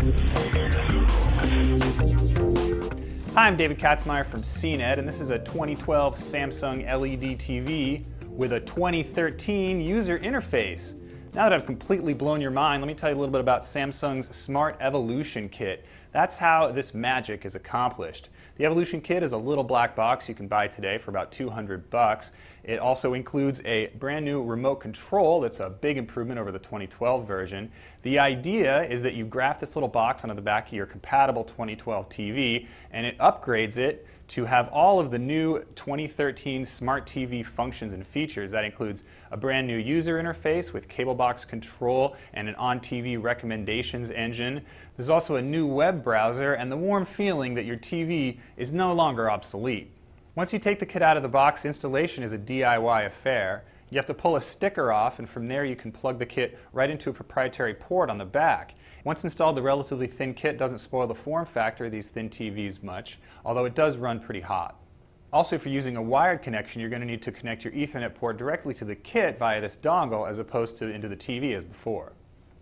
Hi, I'm David Katzmeyer from CNET, and this is a 2012 Samsung LED TV with a 2013 user interface. Now that I've completely blown your mind, let me tell you a little bit about Samsung's Smart Evolution Kit. That's how this magic is accomplished. The Evolution Kit is a little black box you can buy today for about $200. It also includes a brand new remote control that's a big improvement over the 2012 version. The idea is that you graft this little box onto the back of your compatible 2012 TV and it upgrades it to have all of the new 2013 Smart TV functions and features. That includes a brand new user interface with cable box control and an on-TV recommendations engine. There's also a new web browser and the warm feeling that your TV is no longer obsolete. Once you take the kit out of the box, installation is a DIY affair. You have to pull a sticker off, and from there you can plug the kit right into a proprietary port on the back. Once installed, the relatively thin kit doesn't spoil the form factor of these thin TVs much, although it does run pretty hot. Also, if you're using a wired connection, you're going to need to connect your Ethernet port directly to the kit via this dongle as opposed to into the TV as before.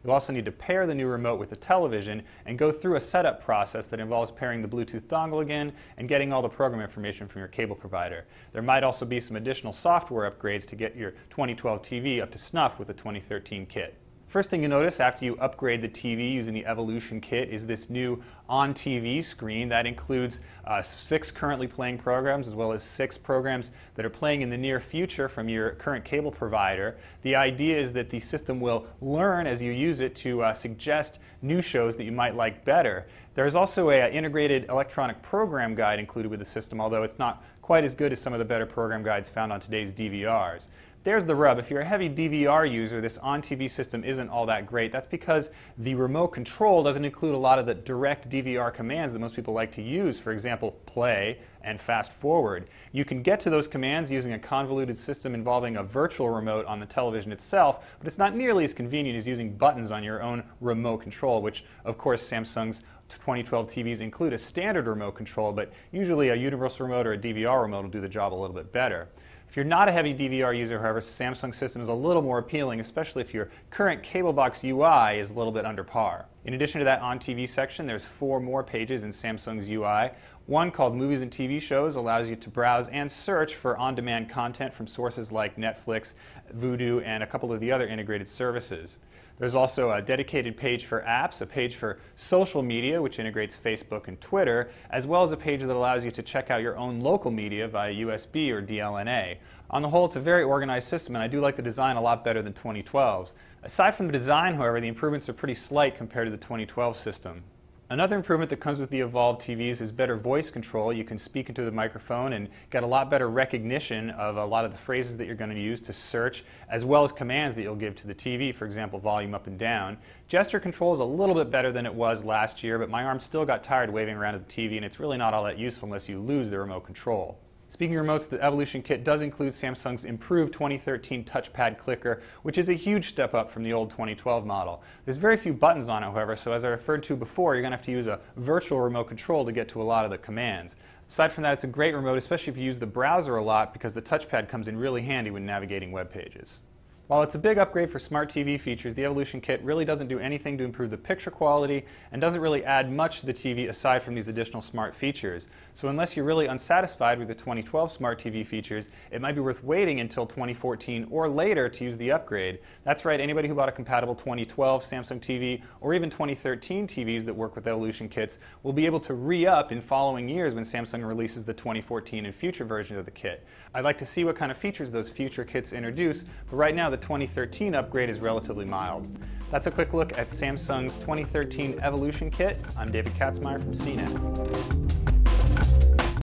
You'll also need to pair the new remote with the television and go through a setup process that involves pairing the Bluetooth dongle again and getting all the program information from your cable provider. There might also be some additional software upgrades to get your 2012 TV up to snuff with the 2013 kit. First thing you notice after you upgrade the TV using the Evolution Kit is this new on-TV screen that includes 6 currently playing programs as well as 6 programs that are playing in the near future from your current cable provider. The idea is that the system will learn as you use it to suggest new shows that you might like better. There's also an integrated electronic program guide included with the system, although it's not quite as good as some of the better program guides found on today's DVRs. There's the rub. If you're a heavy DVR user, this on-TV system isn't all that great. That's because the remote control doesn't include a lot of the direct DVR commands that most people like to use, for example, play and fast forward. You can get to those commands using a convoluted system involving a virtual remote on the television itself, but it's not nearly as convenient as using buttons on your own remote control, which of course Samsung's 2012 TVs include a standard remote control, but usually a universal remote or a DVR remote will do the job a little bit better. If you're not a heavy DVR user, however, Samsung's system is a little more appealing, especially if your current cable box UI is a little bit under par. In addition to that on-TV section, there's 4 more pages in Samsung's UI. One called Movies and TV Shows allows you to browse and search for on-demand content from sources like Netflix, Vudu, and a couple of the other integrated services. There's also a dedicated page for apps, a page for social media, which integrates Facebook and Twitter, as well as a page that allows you to check out your own local media via USB or DLNA. On the whole, it's a very organized system, and I do like the design a lot better than 2012's. Aside from the design, however, the improvements are pretty slight compared to the 2012 system. Another improvement that comes with the evolved TVs is better voice control. You can speak into the microphone and get a lot better recognition of a lot of the phrases that you're going to use to search, as well as commands that you'll give to the TV, for example, volume up and down. Gesture control is a little bit better than it was last year, but my arm still got tired waving around at the TV, and it's really not all that useful unless you lose the remote control. Speaking of remotes, the Evolution Kit does include Samsung's improved 2013 touchpad clicker, which is a huge step up from the old 2012 model. There's very few buttons on it, however, so as I referred to before, you're going to have to use a virtual remote control to get to a lot of the commands. Aside from that, it's a great remote, especially if you use the browser a lot, because the touchpad comes in really handy when navigating web pages. While it's a big upgrade for smart TV features, the Evolution Kit really doesn't do anything to improve the picture quality and doesn't really add much to the TV aside from these additional smart features. So unless you're really unsatisfied with the 2012 smart TV features, it might be worth waiting until 2014 or later to use the upgrade. That's right, anybody who bought a compatible 2012 Samsung TV or even 2013 TVs that work with Evolution Kits will be able to re-up in following years when Samsung releases the 2014 and future versions of the kit. I'd like to see what kind of features those future kits introduce, but right now the 2013 upgrade is relatively mild. That's a quick look at Samsung's 2013 Evolution Kit. I'm David Katzmeyer from CNET.